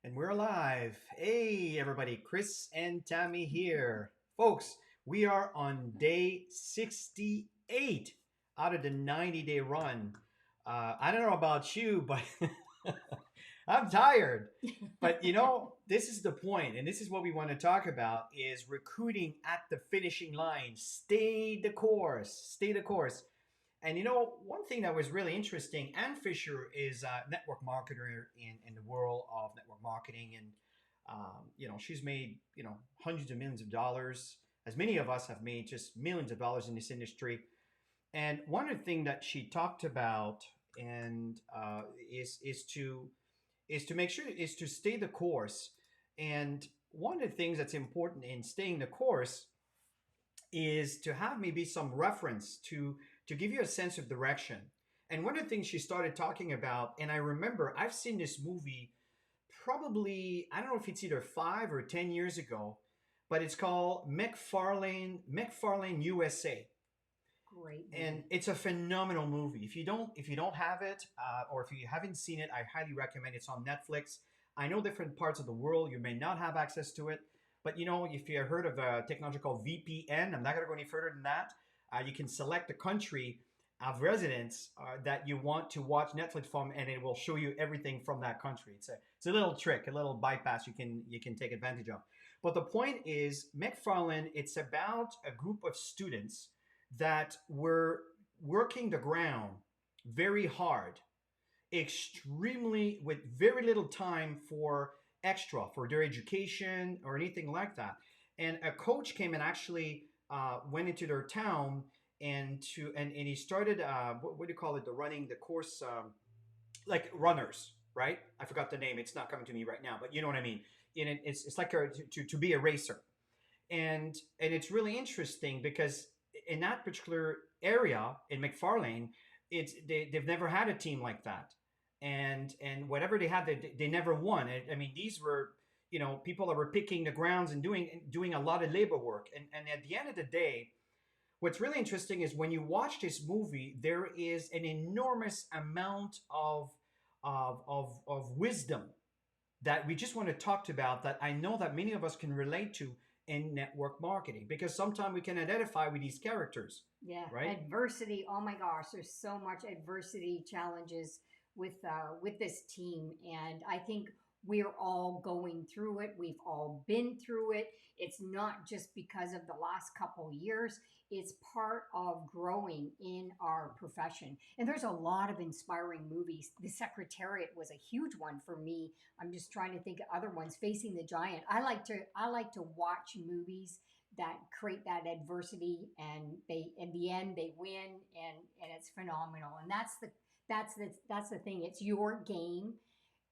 And we're live. Hey, everybody, Chris and Tammy here. Folks, we are on day 68 out of the 90-day run. I don't know about you, but I'm tired. But this is the point, and this is what we want to talk about is recruiting at the finishing line. Stay the course. Stay the course. And one thing that was really interesting, Ann Fisher is a network marketer in the world of network marketing. And, she's made, hundreds of millions of dollars, as many of us have made just millions of dollars in this industry. And one of the things that she talked about and is to make sure is to stay the course. And one of the things that's important in staying the course is to have maybe some reference to give you a sense of direction. And one of the things she started talking about, and I remember I've seen this movie probably, I don't know if it's either 5 or 10 years ago, but it's called McFarlane USA. Great And movie. it's a phenomenal movie. If you don't have it, or if you haven't seen it, I highly recommend it. It's on Netflix. I know different parts of the world you may not have access to it, but if you heard of a technology called VPN, I'm not going to go any further than that. You can select the country of residence that you want to watch Netflix from, and it will show you everything from that country. It's a little trick, a little bypass you can take advantage of. But the point is, McFarland. It's about a group of students that were working the ground very hard, extremely with very little time for extra for their education or anything like that. And a coach came and actually went into their town and he started what do you call it, the running the course, like runners, right? I forgot the name, it's not coming to me right now, but you know what I mean. It's like to be a racer. And it's really interesting because in that particular area in McFarlane, they've never had a team like that, and whatever they had, they never won. I mean, these were people that were picking the grounds and doing a lot of labor work, and at the end of the day, what's really interesting is when you watch this movie, there is an enormous amount of wisdom that we just want to talk about that I know that many of us can relate to in network marketing, because sometimes we can identify with these characters, Yeah, right? adversity. Oh my gosh, there's so much adversity challenges with this team, and I think we're all going through it. We've all been through it. It's not just because of the last couple years. It's part of growing in our profession. And there's a lot of inspiring movies. The Secretariat was a huge one for me. I'm just trying to think of other ones. Facing the Giant. I like to watch movies that create that adversity, and they in the end they win, and it's phenomenal. And that's the thing. It's your game,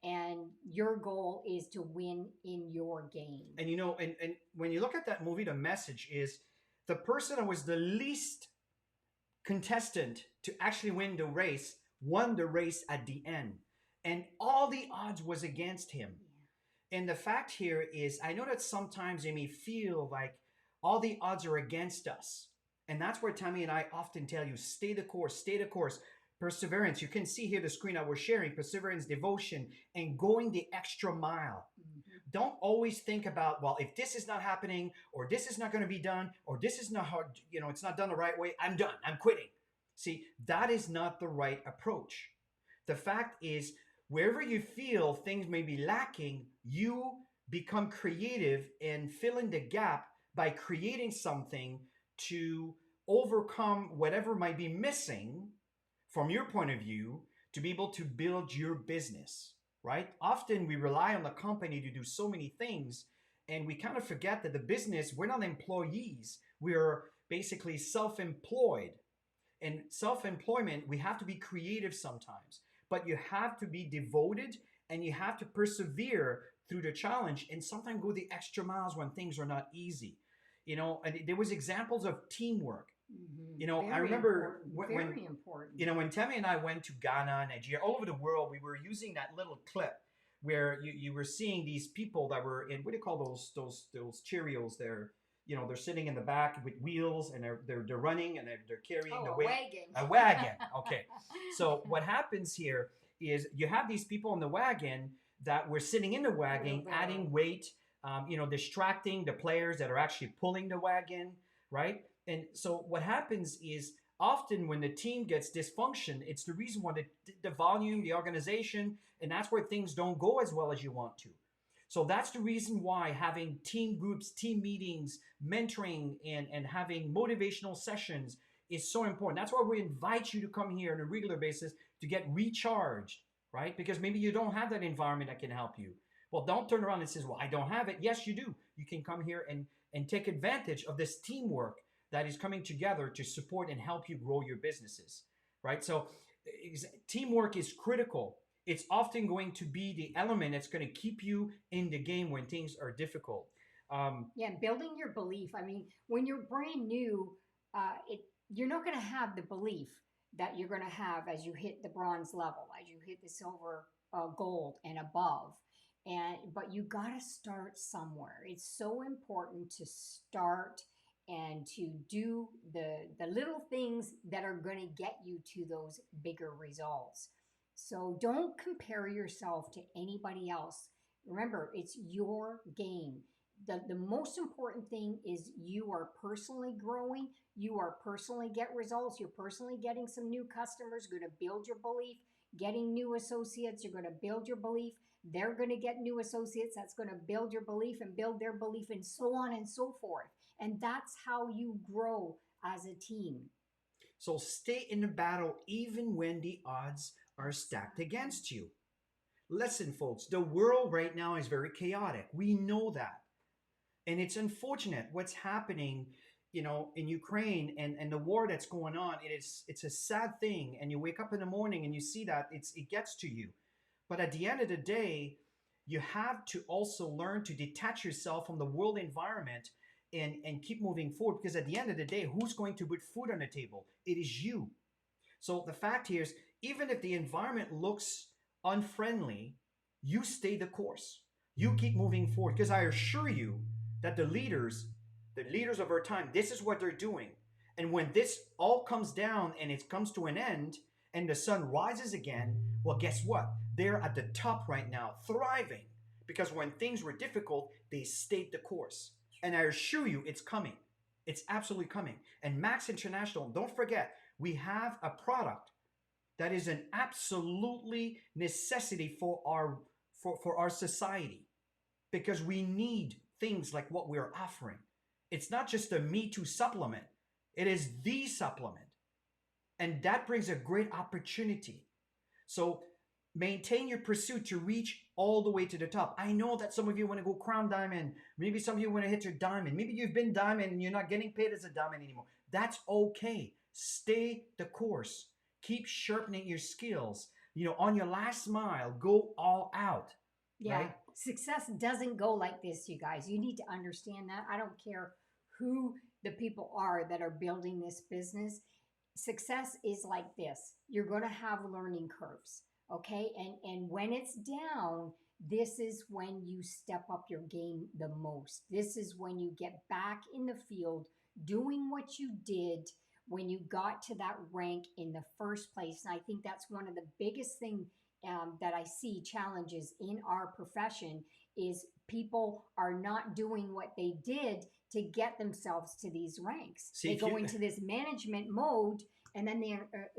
and your goal is to win in your game. And when you look at that movie, the message is the person that was the least contestant to actually win the race won the race at the end, and all the odds was against him. And the fact here is, I know that sometimes they may feel like all the odds are against us. And that's where Tammy and I often tell you, stay the course, stay the course. Perseverance. You can see here the screen that we're sharing, perseverance, devotion, and going the extra mile. Mm-hmm. Don't always think about, well, if this is not happening, or this is not going to be done, or this is not hard, it's not done the right way, I'm done, I'm quitting. See, that is not the right approach. The fact is, wherever you feel things may be lacking, you become creative and fill in the gap by creating something to overcome whatever might be missing from your point of view to be able to build your business, right? Often we rely on the company to do so many things, and we kind of forget that the business, we're not employees, we're basically self employed. And self employment, we have to be creative sometimes, but you have to be devoted and you have to persevere through the challenge and sometimes go the extra miles when things are not easy. And there was examples of teamwork. I Very remember important. when Very important. when Tammy and I went to Ghana, Nigeria, all over the world, we were using that little clip where you were seeing these people that were in, what do you call those Cheerios? They're sitting in the back with wheels, and they're running, and they're carrying Oh, the a weight. wagon. A wagon. Okay. So what happens here is you have these people in the wagon that we're sitting in the wagon, adding weight, distracting the players that are actually pulling the wagon, right? And so what happens is often when the team gets dysfunction, it's the reason why the volume, the organization, and that's where things don't go as well as you want to. So that's the reason why having team groups, team meetings, mentoring, and having motivational sessions is so important. That's why we invite you to come here on a regular basis to get recharged, right? Because maybe you don't have that environment that can help you. Well, don't turn around and say, well, I don't have it. Yes, you do. You can come here and take advantage of this teamwork that is coming together to support and help you grow your businesses, right? So teamwork is critical. It's often going to be the element that's going to keep you in the game when things are difficult. Yeah, building your belief. I mean, when you're brand new, you're not going to have the belief that you're going to have as you hit the bronze level, as you hit the silver, gold, and above. But you got to start somewhere. It's so important to start and to do the little things that are going to get you to those bigger results. So don't compare yourself to anybody else. Remember, it's your game. The most important thing is you are personally growing. You are personally get results. You're personally getting some new customers. You're going to build your belief. Getting new associates, you're going to build your belief. They're going to get new associates. That's going to build your belief and build their belief, and so on and so forth. And that's how you grow as a team. So stay in the battle even when the odds are stacked against you. Listen, folks, the world right now is very chaotic. We know that. And it's unfortunate what's happening, in Ukraine and the war that's going on. It's a sad thing. And you wake up in the morning and you see that it gets to you. But at the end of the day, you have to also learn to detach yourself from the world environment and keep moving forward. Because at the end of the day, who's going to put food on the table? It is you. So the fact here is, even if the environment looks unfriendly, you stay the course. You keep moving forward. Because I assure you that the leaders of our time, this is what they're doing. And when this all comes down and it comes to an end and the sun rises again, well, guess what? They're at the top right now, thriving. Because when things were difficult, they stayed the course. And I assure you, it's coming. It's absolutely coming. And Max International, don't forget, we have a product that is an absolutely necessity for our society, because we need things like what we're offering. It's not just a Me Too supplement. It is the supplement. And that brings a great opportunity. So maintain your pursuit to reach all the way to the top. I know that some of you want to go crown diamond. Maybe some of you want to hit your diamond. Maybe you've been diamond and you're not getting paid as a diamond anymore. That's okay. Stay the course. Keep sharpening your skills. On your last mile, go all out. Yeah. Right? Success doesn't go like this, you guys. You need to understand that. I don't care who the people are that are building this business. Success is like this. You're going to have learning curves. Okay. And when it's down, this is when you step up your game the most. This is when you get back in the field doing what you did when you got to that rank in the first place. And I think that's one of the biggest things that I see challenges in our profession is people are not doing what they did to get themselves to these ranks. They go into this management mode, and then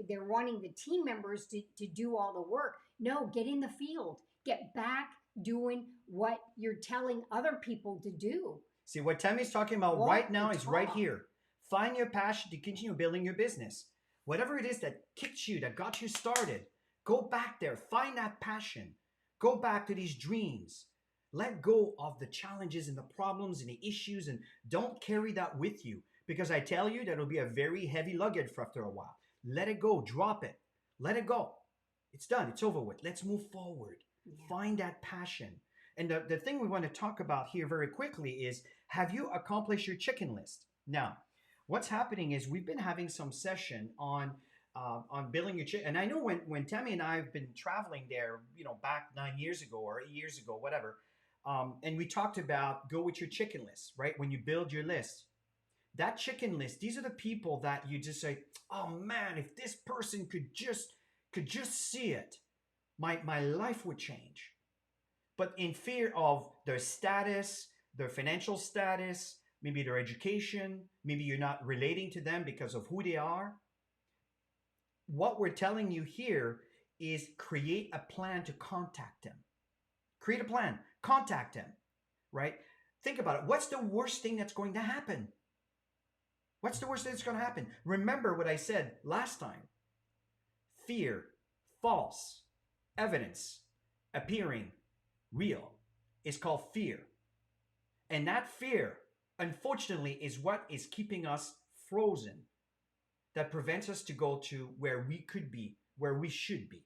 they're wanting the team members to do all the work. No, get in the field. Get back doing what you're telling other people to do. See, what Tammy's talking about right now is right here. Find your passion to continue building your business. Whatever it is that kicked you, that got you started, go back there. Find that passion. Go back to these dreams. Let go of the challenges and the problems and the issues, and don't carry that with you, because I tell you that it'll be a very heavy luggage for after a while. Let it go. Drop it. Let it go. It's done. It's over with. Let's move forward. Yeah. Find that passion. And the thing we want to talk about here very quickly is, have you accomplished your chicken list? Now, what's happening is we've been having some session on building your chicken. And I know when Tammy and I have been traveling there, back 9 years ago or 8 years ago, whatever, and we talked about go with your chicken list, right? When you build your list, that chicken list, these are the people that you just say, oh man, if this person could just see it, my life would change. but in fear of their status, their financial status, maybe their education, maybe you're not relating to them because of who they are. What we're telling you here is create a plan to contact them. Create a plan, contact them, right? Think about it. What's the worst thing that's going to happen? What's the worst thing that's going to happen? Remember what I said last time: fear, false, evidence, appearing real is called fear. And that fear, unfortunately, is what is keeping us frozen, that prevents us to go to where we could be, where we should be.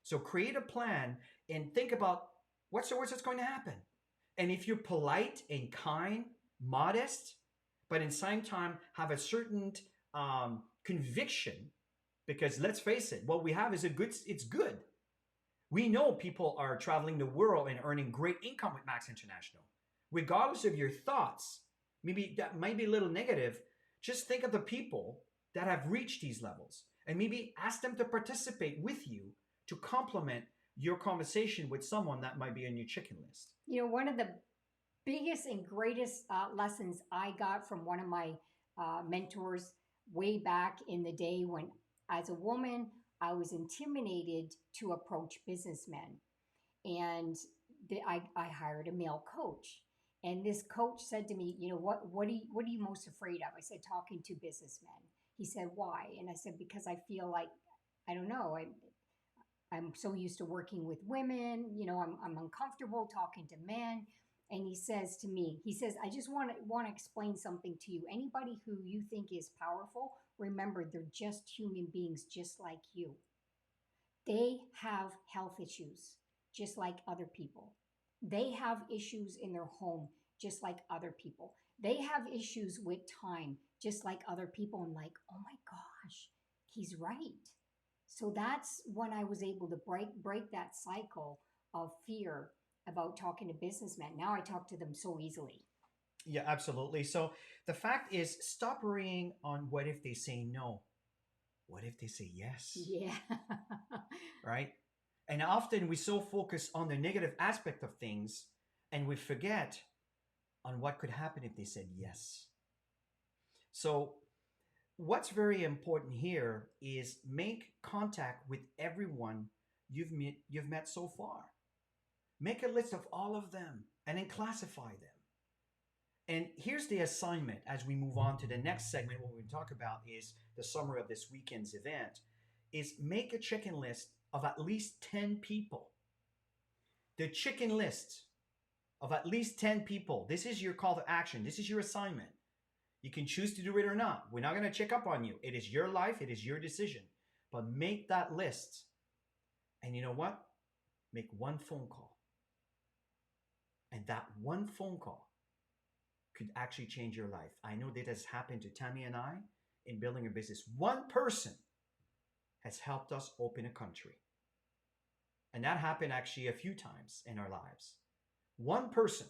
So create a plan and think about what's the worst that's going to happen. And if you're polite and kind, modest, but in the same time have a certain conviction, because let's face it, what we have is it's good. We know people are traveling the world and earning great income with Max International. Regardless of your thoughts, maybe that might be a little negative, just think of the people that have reached these levels and maybe ask them to participate with you to complement your conversation with someone that might be on your chicken list. You know, one of the biggest and greatest lessons I got from one of my mentors way back in the day when, as a woman, I was intimidated to approach businessmen. And I hired a male coach. And this coach said to me, you know, what are you most afraid of? I said, talking to businessmen. He said, why? And I said, because I feel like, I don't know, I'm so used to working with women, you know, I'm uncomfortable talking to men. And he says to me, he says, I just want to explain something to you. Anybody who you think is powerful, remember, they're just human beings, just like you. They have health issues, just like other people. They have issues in their home, just like other people. They have issues with time, just like other people. And like, oh my gosh, he's right. So that's when I was able to break that cycle of fear about talking to businessmen. Now I talk to them so easily. Yeah, absolutely. So the fact is, stop worrying on what if they say no. What if they say yes? Yeah. Right? And often we so focus on the negative aspect of things and we forget on what could happen if they said yes. So what's very important here is make contact with everyone you've met so far. Make a list of all of them and then classify them. And here's the assignment as we move on to the next segment. What we talk about is the summary of this weekend's event, is make a chicken list of at least 10 people. The chicken list of at least 10 people. This is your call to action. This is your assignment. You can choose to do it or not. We're not going to check up on you. It is your life. It is your decision. But make that list. And you know what? Make one phone call. And that one phone call could actually change your life. I know that has happened to Tammy and I in building a business. One person has helped us open a country. And that happened actually a few times in our lives. One person.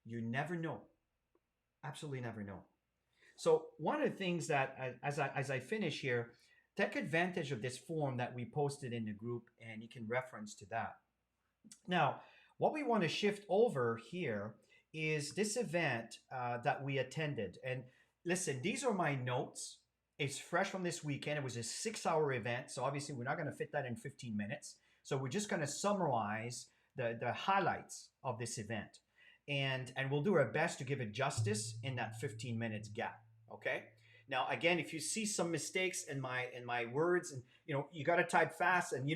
You never know. Absolutely never know. So one of the things that, as I finish here, take advantage of this form that we posted in the group, and you can reference to that. Now, what we want to shift over here is this event that we attended. And listen, these are my notes. It's fresh from this weekend. It was a 6-hour event. So obviously we're not going to fit that in 15 minutes. So we're just going to summarize the highlights of this event. And we'll do our best to give it justice in that 15 minutes gap. Okay. Now, again, if you see some mistakes in my words, and you got to type fast, and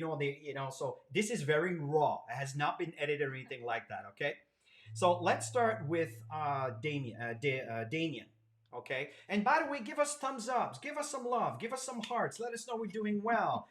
so this is very raw. It has not been edited or anything like that. Okay. So let's start with Damien. Okay. And by the way, give us thumbs ups, give us some love, give us some hearts. Let us know we're doing well.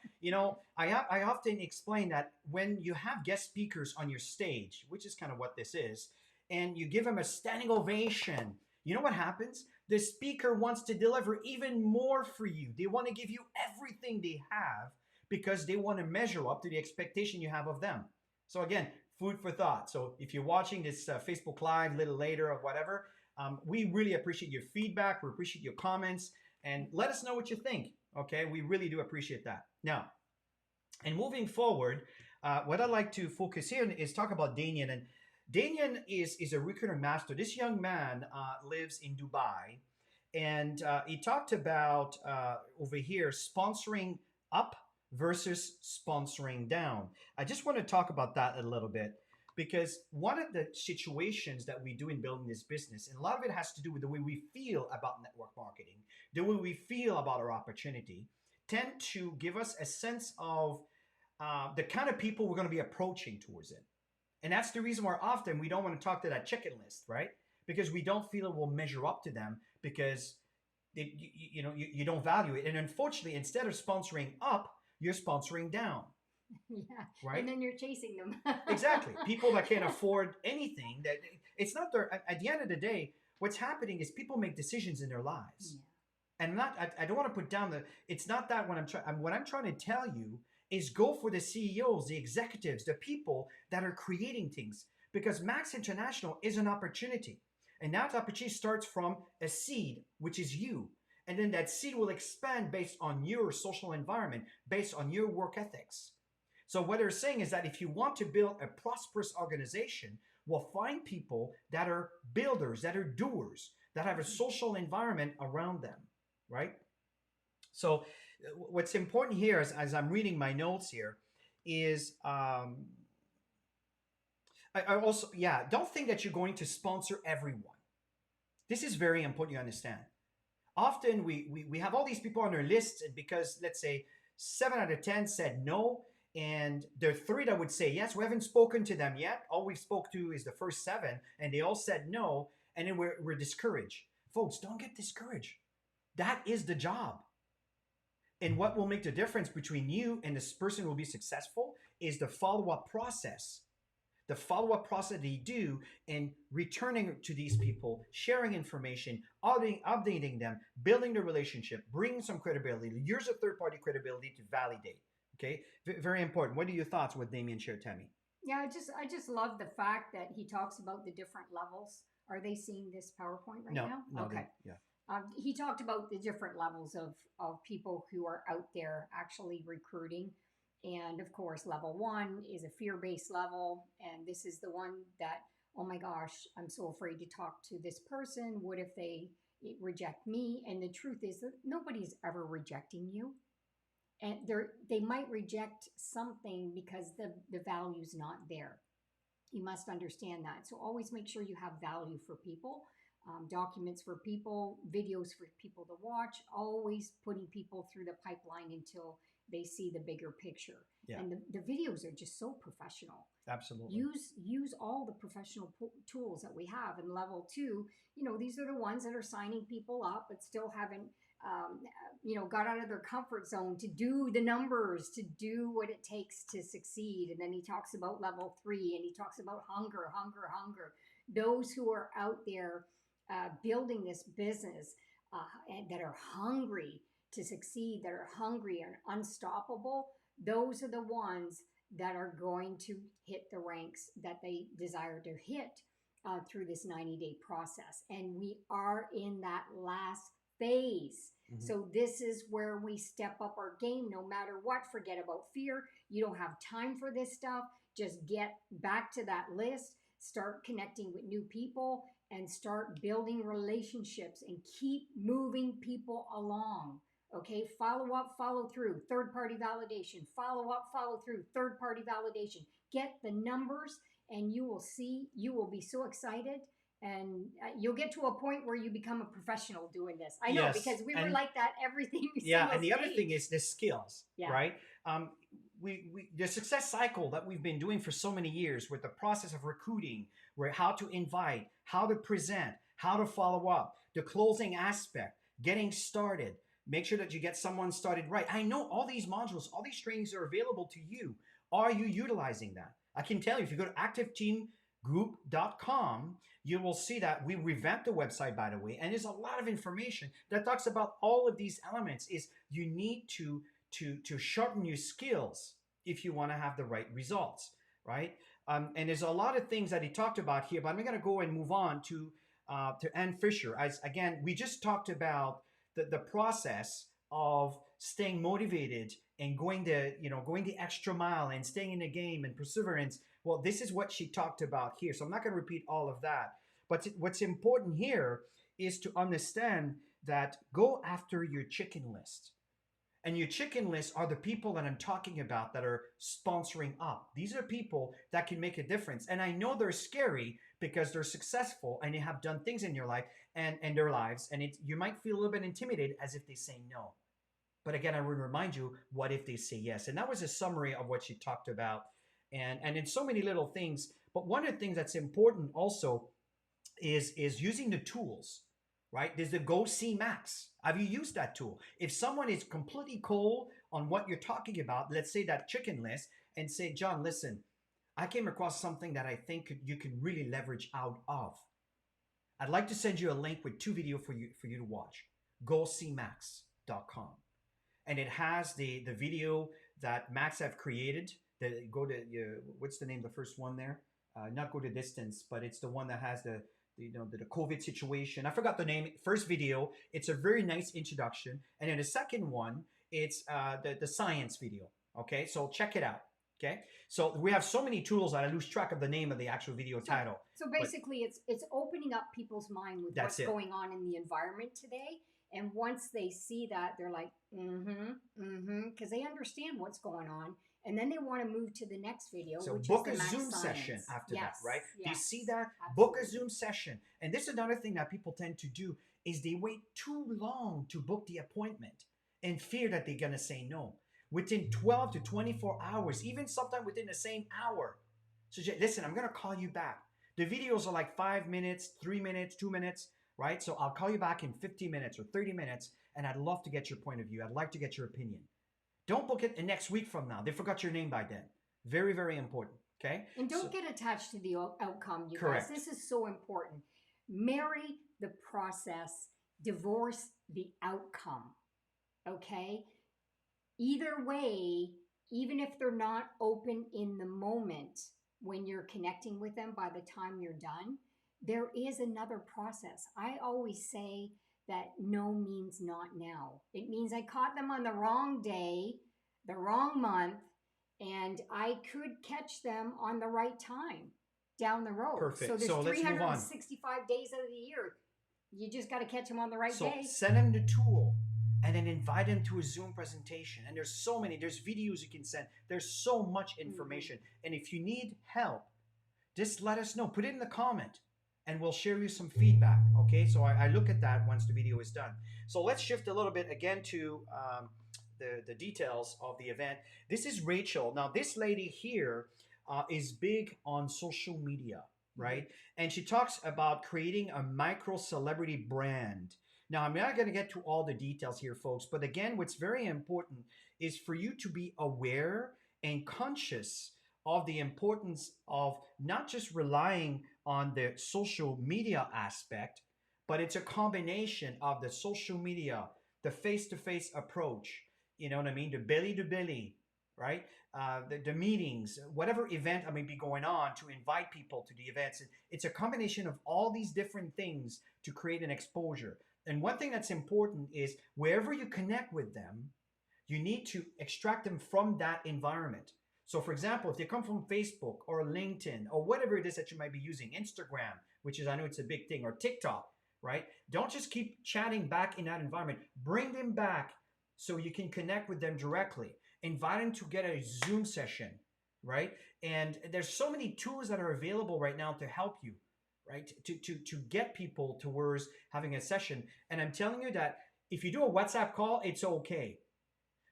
I often explain that when you have guest speakers on your stage, which is kind of what this is, and you give them a standing ovation, you know what happens? The speaker wants to deliver even more for you. They want to give you everything they have because they want to measure up to the expectation you have of them. So again, food for thought. So if you're watching this Facebook Live a little later or whatever, we really appreciate your feedback. We appreciate your comments, and let us know what you think. Okay, we really do appreciate that. Now, and moving forward, what I'd like to focus here is talk about Danian. And Danian is a recruiter master. This young man lives in Dubai, and he talked about over here sponsoring up versus sponsoring down. I just want to talk about that a little bit because one of the situations that we do in building this business, and a lot of it has to do with the way we feel about network marketing, the way we feel about our opportunity, tend to give us a sense of the kind of people we're going to be approaching towards it. And that's the reason why often we don't want to talk to that chicken list, right? Because we don't feel it will measure up to them because you don't value it. And unfortunately, instead of sponsoring up, you're sponsoring down, Yeah. right? And then you're chasing them. Exactly. People that can't afford anything, that it's not their, at the end of the day, what's happening is people make decisions in their lives. Yeah. And not, I don't want to put down it's not that what I'm trying to tell you is go for the CEOs, the executives, the people that are creating things. Because Max International is an opportunity. And that opportunity starts from a seed, which is you. And then that seed will expand based on your social environment, based on your work ethics. So what they're saying is that if you want to build a prosperous organization, we'll find people that are builders, that are doers, that have a social environment around them, right? So what's important here is, as I'm reading my notes here, is I also, yeah, don't think that you're going to sponsor everyone. This is very important you understand. Often we have all these people on our lists, and because let's say 7 out of 10 said no, and there are 3 that would say yes, we haven't spoken to them yet. All we've spoke to is the first 7, and they all said no, and then we're discouraged. Folks, don't get discouraged. That is the job. And what will make the difference between you and this person who will be successful is the follow-up process. The follow-up process they do in returning to these people, sharing information, updating them, building the relationship, bringing some credibility. Use a third-party credibility to validate. Okay, very important. What are your thoughts with Damien shared, Tammy? Yeah, I just love the fact that he talks about the different levels. Are they seeing this PowerPoint right No, now? no, Okay. yeah. He talked about the different levels of people who are out there actually recruiting. And of course, level 1 is a fear based level. And this is the one that, oh my gosh, I'm so afraid to talk to this person. What if they reject me? And the truth is that nobody's ever rejecting you. And they might reject something because the value's not there. You must understand that. So always make sure you have value for people, documents for people, videos for people to watch, always putting people through the pipeline until they see the bigger picture. Yeah. And the videos are just so professional. Absolutely. Use all the professional tools that we have. And level 2, these are the ones that are signing people up but still haven't got out of their comfort zone to do the numbers, to do what it takes to succeed. And then he talks about level 3, and he talks about hunger. Those who are out there building this business and that are hungry to succeed, that are hungry and unstoppable, those are the ones that are going to hit the ranks that they desire to hit through this 90-day process. And we are in that last phase. Mm-hmm. So this is where we step up our game no matter what. Forget about fear. You don't have time for this stuff. Just get back to that list, start connecting with new people, and start building relationships and keep moving people along. Okay, follow up, follow through, third-party validation, follow up, follow through, third-party validation. Get the numbers and you will see, you will be so excited, and you'll get to a point where you become a professional doing this. I know, yes, because we were like that everything. Yeah, and the other thing is the skills, yeah, right? We the success cycle that we've been doing for so many years with the process of recruiting, where how to invite, how to present, how to follow up, the closing aspect, getting started. Make sure that you get someone started right. I know all these modules, all these trainings are available to you. Are you utilizing that? I can tell you, if you go to activeteamgroup.com, you will see that we revamped the website, by the way, and there's a lot of information that talks about all of these elements. Is you need to sharpen your skills if you want to have the right results, right? And there's a lot of things that he talked about here, but I'm going to go and move on to Ann Fisher. As again, we just talked about the process of staying motivated and going the extra mile and staying in the game and perseverance. Well, this is what she talked about here. So I'm not going to repeat all of that. But what's important here is to understand that go after your chicken list. And your chicken list are the people that I'm talking about that are sponsoring up. These are people that can make a difference. And I know they're scary because they're successful and they have done things in your life and their lives. And you might feel a little bit intimidated as if they say no. But again, I would remind you, what if they say yes? And that was a summary of what she talked about. And in so many little things. But one of the things that's important also is using the tools, right? There's the Go See Max. Have you used that tool? If someone is completely cold on what you're talking about, let's say that chicken list, and say, John, listen, I came across something that I think you can really leverage out of. I'd like to send you a link with 2 videos for you to watch. GoSeeMax.com. And it has the video that Max have created. What's the name of the first one there? Not Go the Distance, but it's the one that has the COVID situation. I forgot the name. First video, it's a very nice introduction, and then the second one, it's the science video. Okay, so check it out. Okay, so we have so many tools that I lose track of the name of the actual video title. So basically, it's opening up people's mind with what's going on in the environment today. And once they see that, they're like, because they understand what's going on. And then they want to move to the next video. So which book is the a Zoom Max session Science. after that, right? Yes. Do you see that? Absolutely. Book a Zoom session. And this is another thing that people tend to do is they wait too long to book the appointment and fear that they're going to say no. Within 12 to 24 hours, even sometimes within the same hour. So listen, I'm going to call you back. The videos are like 5 minutes, 3 minutes, 2 minutes, right? So I'll call you back in 50 minutes or 30 minutes, and I'd love to get your point of view. I'd like to get your opinion. Don't book it the next week from now. They forgot your name by then. Very, very important. Okay? And don't get attached to the outcome, you correct. guys. This is so important. Marry the process, divorce the outcome. Okay? Either way, even if they're not open in the moment when you're connecting with them by the time you're done, there is another process. I always say that no means not now. It means I caught them on the wrong day, the wrong month, and I could catch them on the right time down the road. Perfect. So there's so 365 days out of the year. You just got to catch them on the right day. So send them the tool and then invite them to a Zoom presentation. And there's videos you can send. There's so much information. And if you need help, just let us know. Put it in the comment and we'll share you some feedback. Okay, so I look at that once the video is done. So let's shift a little bit again to the details of the event. This is Rachel. Now, this lady here is big on social media, right? And she talks about creating a micro celebrity brand. Now, I'm not going to get to all the details here, folks, but again, what's very important is for you to be aware and conscious of the importance of not just relying on the social media aspect, but it's a combination of the social media, the face-to-face approach, you know what I mean? The belly-to-belly, right? The meetings, whatever event I may be going on to invite people to the events. It's a combination of all these different things to create an exposure. And one thing that's important is wherever you connect with them, you need to extract them from that environment. So for example, if they come from Facebook or LinkedIn or whatever it is that you might be using, Instagram, which is, I know it's a big thing, or TikTok, right? Don't just keep chatting back in that environment. Bring them back so you can connect with them directly. Invite them to get a Zoom session, right? And there's so many tools that are available right now to help you, right? To get people towards having a session. And I'm telling you that if you do a WhatsApp call, it's okay.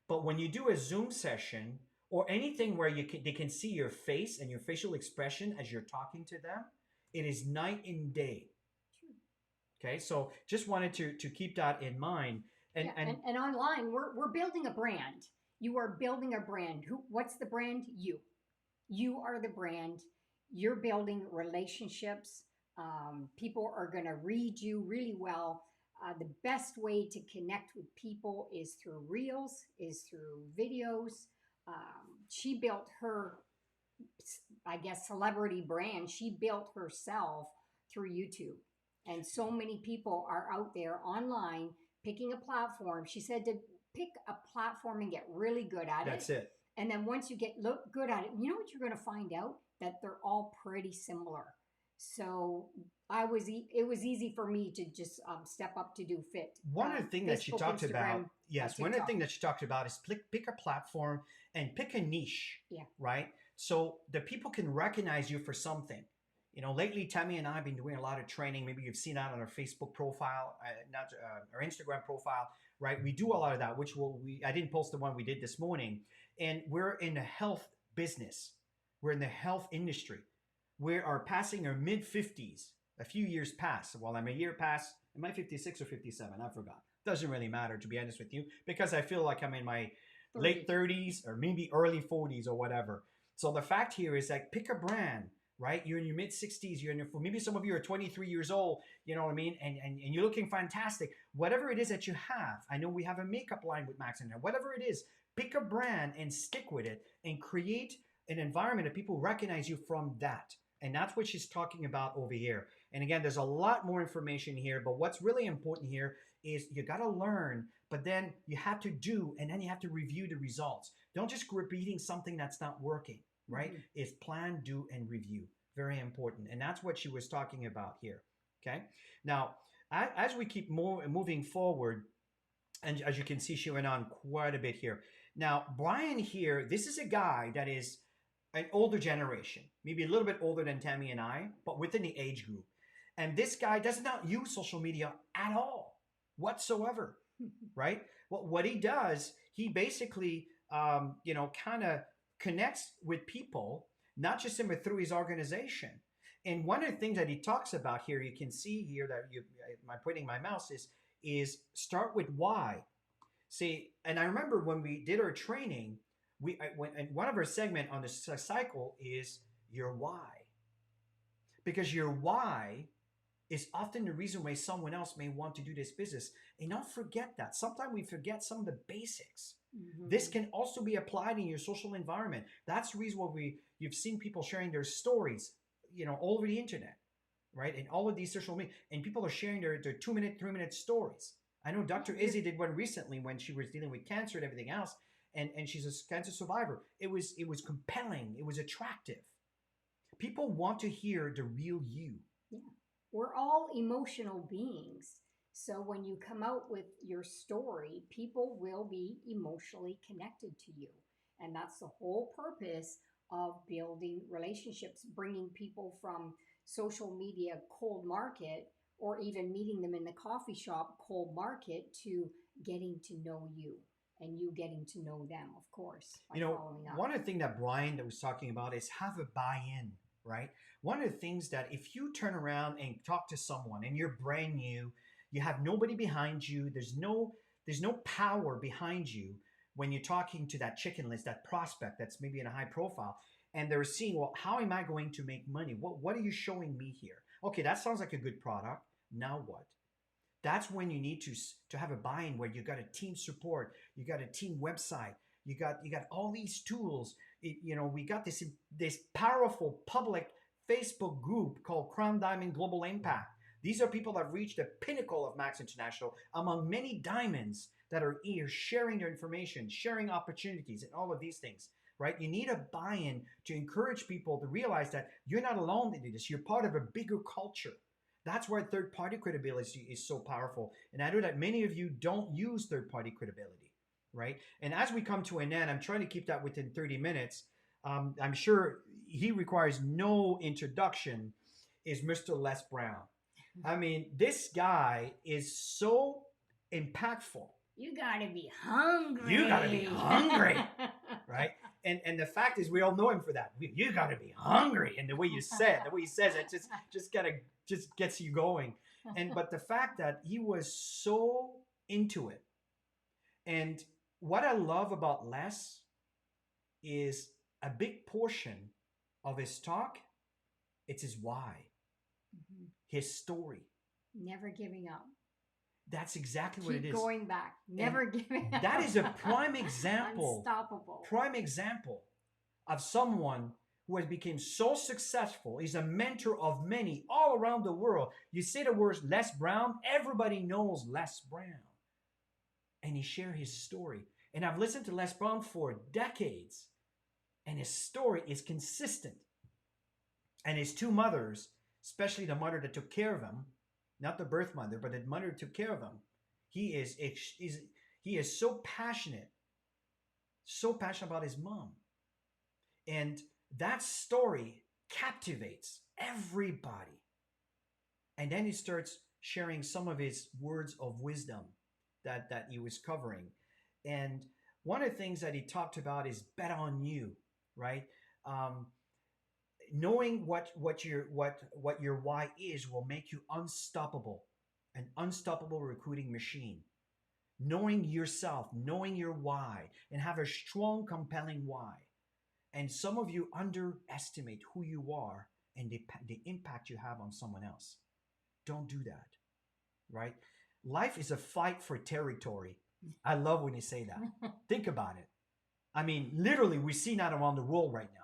But when you do a Zoom session or anything where they can see your face and your facial expression as you're talking to them, it is night and day. Okay, so just wanted to keep that in mind. And online, we're building a brand. You are building a brand. What's the brand? You. You are the brand. You're building relationships. People are going to read you really well. The best way to connect with people is through reels, is through videos. She built her, I guess, celebrity brand. She built herself through YouTube. And so many people are out there online picking a platform. She said to pick a platform and get really good at it. That's it. And then once you get look good at it, you know what you're going to find out? That they're all pretty similar. So it was easy for me to just step up to do fit. One of the things that she Facebook, talked about, Instagram, yes, one of the TikTok. things that she talked about is pick a platform and pick a niche, Yeah. right? So the people can recognize you for something. You know, lately, Tammy and I have been doing a lot of training. Maybe you've seen that on our Facebook profile, not our Instagram profile, right? We do a lot of that, which I didn't post the one we did this morning, and we're in the health business. We're in the health industry. We are passing our mid 50s. A few years past. Well, I'm a year past. Am I 56 or 57? I forgot. Doesn't really matter, to be honest with you, because I feel like I'm in my 30. late 30s or maybe early 40s or whatever. So the fact here is like pick a brand, right? You're in your mid 60s. You're in your, maybe some of you are 23 years old. You know what I mean? And you're looking fantastic. Whatever it is that you have. I know we have a makeup line with Max in there. Whatever it is, pick a brand and stick with it and create an environment that people recognize you from that. And that's what she's talking about over here. And again, there's a lot more information here, but what's really important here is you got to learn, but then you have to do, and then you have to review the results. Don't just repeating something that's not working, right? Mhm. It's plan, do, and review. Very important. And that's what she was talking about here. Okay. Now, as we keep moving forward, and as you can see, she went on quite a bit here. Now, Brian here, this is a guy that is an older generation, maybe a little bit older than Tammy and I, but within the age group. And this guy does not use social media at all, whatsoever, right? Well, what he does, he basically, kind of connects with people, not just through his organization. And one of the things that he talks about here, you can see here that I'm pointing my mouse is start with why. See, and I remember when we did our training, and one of our segment on the cycle is your why, because your why is often the reason why someone else may want to do this business. And don't forget that. Sometimes we forget some of the basics. Mhm. This can also be applied in your social environment. That's the reason why you've seen people sharing their stories, all over the internet, right? And all of these social media, and people are sharing their 2-minute, 3-minute stories. I know Dr. Izzy did one recently when she was dealing with cancer and everything else, and she's a cancer survivor. It was compelling. It was attractive. People want to hear the real you. Yeah. We're all emotional beings. So when you come out with your story, people will be emotionally connected to you. And that's the whole purpose of building relationships, bringing people from social media cold market or even meeting them in the coffee shop cold market to getting to know you and you getting to know them, of course, by following up. One of the things that Brian was talking about is have a buy-in, right? One of the things that if you turn around and talk to someone and you're brand new, you have nobody behind you, there's no power behind you when you're talking to that chicken list, that prospect that's maybe in a high profile, and they're seeing, well, how am I going to make money? What are you showing me here? Okay, that sounds like a good product. Now what? That's when you need to have a buy-in where you got a team support, you got a team website, you got all these tools. We got this powerful public Facebook group called Crown Diamond Global Impact. These are people that have reached the pinnacle of Max International among many diamonds that are here sharing their information, sharing opportunities, and all of these things, right? You need a buy-in to encourage people to realize that you're not alone to do this. You're part of a bigger culture. That's why third-party credibility is so powerful. And I know that many of you don't use third-party credibility, right? And as we come to an end, I'm trying to keep that within 30 minutes. I'm sure he requires no introduction, is Mr. Les Brown. I mean, this guy is so impactful. You gotta be hungry. You gotta be hungry, right? And the fact is, we all know him for that. You gotta be hungry, and the way he says it, just gets you going. But the fact that he was so into it, and what I love about Les is a big portion of his talk. It's his why, his story. Never giving up. That's exactly what it is. Keep going back. Never giving up. That is a prime example. Unstoppable. Prime example of someone who has become so successful. He's a mentor of many all around the world. You say the words Les Brown, everybody knows Les Brown. and he shared his story. And I've listened to Les Brown for decades, and his story is consistent. And his two mothers, especially the mother that took care of him, not the birth mother, but the mother who took care of him, he is so passionate about his mom. And that story captivates everybody. And then he starts sharing some of his words of wisdom that he was covering. And one of the things that he talked about is bet on you, right? Um, Knowing what your why is will make you unstoppable, an unstoppable recruiting machine. Knowing yourself, knowing your why, and have a strong, compelling why. And some of you underestimate who you are and the impact you have on someone else. Don't do that, right? Life is a fight for territory. I love when you say that. Think about it. I mean, literally, we see that around the world right now.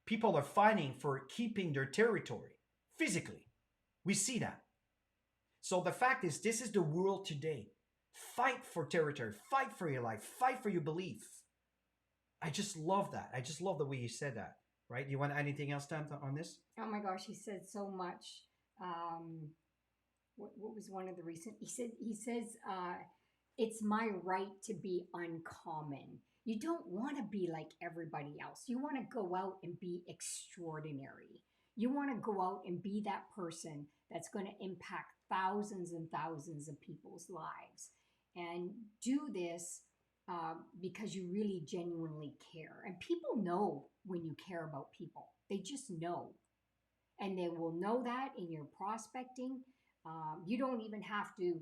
People are fighting for keeping their territory physically. We see that. So the fact is, this is the world today. Fight for territory, fight for your life, fight for your belief. I just love that. I just love the way you said that, right? You want anything else, Tam, on this? Oh my gosh, he said so much. What was one of the recent? He says, it's my right to be uncommon. You don't want to be like everybody else. You want to go out and be extraordinary. You want to go out and be that person that's going to impact thousands and thousands of people's lives. And do this because you really genuinely care. And people know when you care about people, they just know. And they will know that in your prospecting. You don't even have to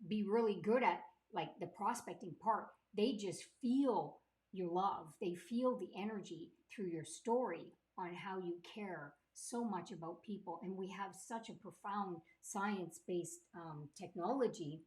be really good at like the prospecting part. They just feel your love. They feel the energy through your story on how you care so much about people. And we have such a profound science-based technology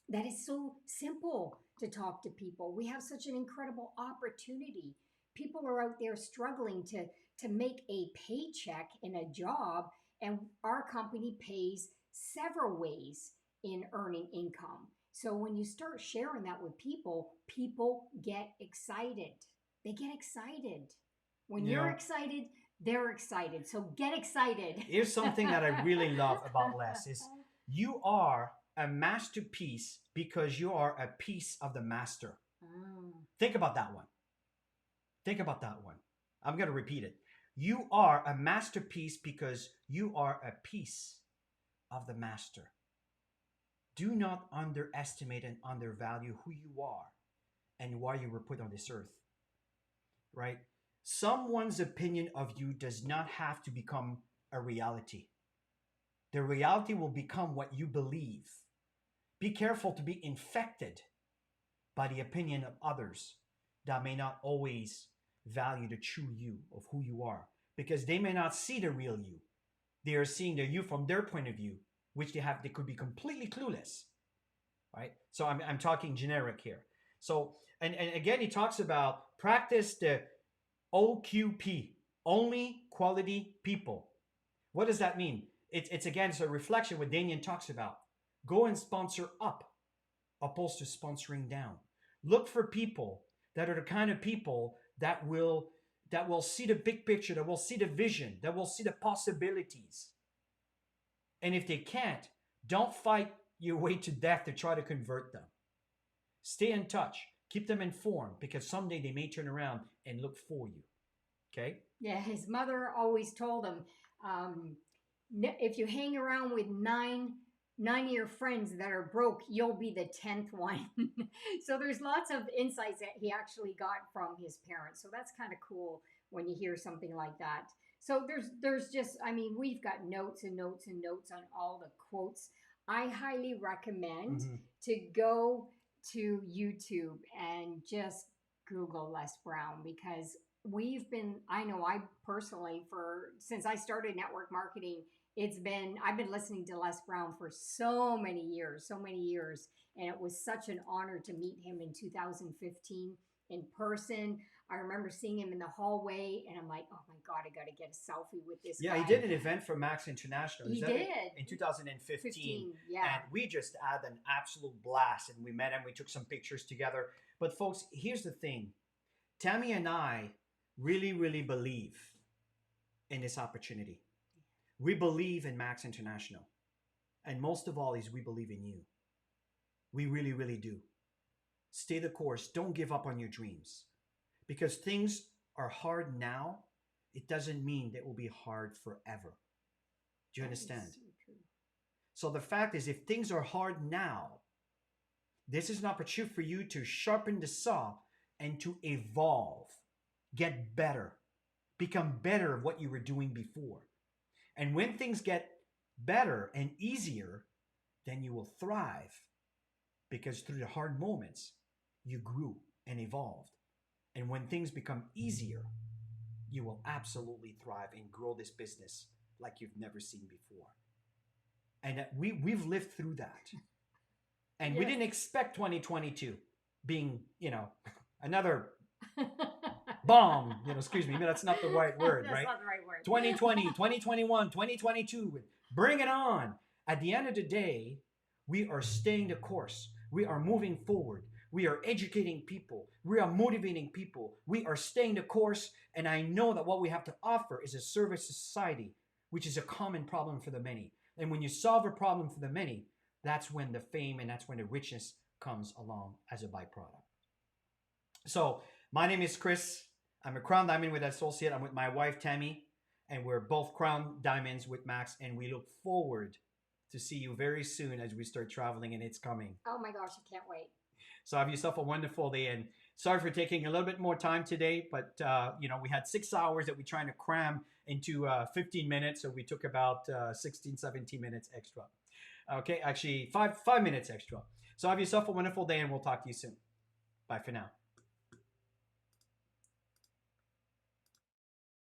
that is so simple to talk to people. We have such an incredible opportunity. People are out there struggling to make a paycheck in a job, and our company pays several ways in earning income. So when you start sharing that with people, people get excited. They get excited. When You you're know, excited, they're excited. So get excited. here's something that I really love about Les is you are a masterpiece because you are a piece of the master. Oh. Think about that one. Think about that one. I'm going to repeat it. You are a masterpiece because you are a piece of the master. Do not underestimate and undervalue who you are and why you were put on this earth, right? Someone's opinion of you does not have to become a reality. The reality will become what you believe. Be careful to be infected by the opinion of others that may not always value the true you of who you are because they may not see the real you. They are seeing the you from their point of view, which they could be completely clueless, right? So I'm talking generic here. So, and again, he talks about practice the OQP, only quality people. What does that mean? It's again, it's a reflection what Damien talks about. Go and sponsor up opposed to sponsoring down. Look for people that are the kind of people that will see the big picture, that will see the vision, that will see the possibilities. And if they can't, don't fight your way to death to try to convert them. Stay in touch. Keep them informed because someday they may turn around and look for you. Okay? Yeah, his mother always told him, um, if you hang around with nine of your friends that are broke, you'll be the 10th one. So there's lots of insights that he actually got from his parents. So that's kind of cool when you hear something like that. So there's just, I mean, we've got notes and notes and notes on all the quotes. I highly recommend Mm-hmm. to go to YouTube and just Google Les Brown because I know I personally, since I started network marketing, I've been listening to Les Brown for so many years, and it was such an honor to meet him in 2015 in person. I remember seeing him in the hallway, and I'm like, oh my God, I got to get a selfie with this Yeah, he guy. did an event for Max International. He Is that did. in 2015? 15, yeah. And we just had an absolute blast. And we met him. We took some pictures together. But folks, here's the thing: Tammy and I really, really believe in this opportunity. We believe in Max International, and most of all, is we believe in you. We really, really do. Stay the course. Don't give up on your dreams, because things are hard now. It doesn't mean that it will be hard forever. Do you That is understand? so true. So the fact is, if things are hard now, this is an opportunity for you to sharpen the saw and to evolve, get better, become better at what you were doing before. And when things get better and easier, then you will thrive, because through the hard moments, you grew and evolved. And when things become easier, you will absolutely thrive and grow this business like you've never seen before. And we've lived through that. And we Yes. didn't expect 2022 being, another bomb, excuse me, that's not the right word, That's right? not the right word. 2020, 2021, 2022, bring it on. At the end of the day, we are staying the course. We are moving forward. We are educating people. We are motivating people. We are staying the course. And I know that what we have to offer is a service to society, which is a common problem for the many. And when you solve a problem for the many, that's when the fame and that's when the richness comes along as a byproduct. So my name is Chris. I'm a Crown Diamond with Associate. I'm with my wife, Tammy, and we're both Crown Diamonds with Max. And we look forward to see you very soon as we start traveling, and it's coming. Oh my gosh, I can't wait. So have yourself a wonderful day. And sorry for taking a little bit more time today, but we had 6 hours that we're trying to cram into 15 minutes. So we took about 16, 17 minutes extra. Okay, actually 5 minutes extra. So have yourself a wonderful day, and we'll talk to you soon. Bye for now.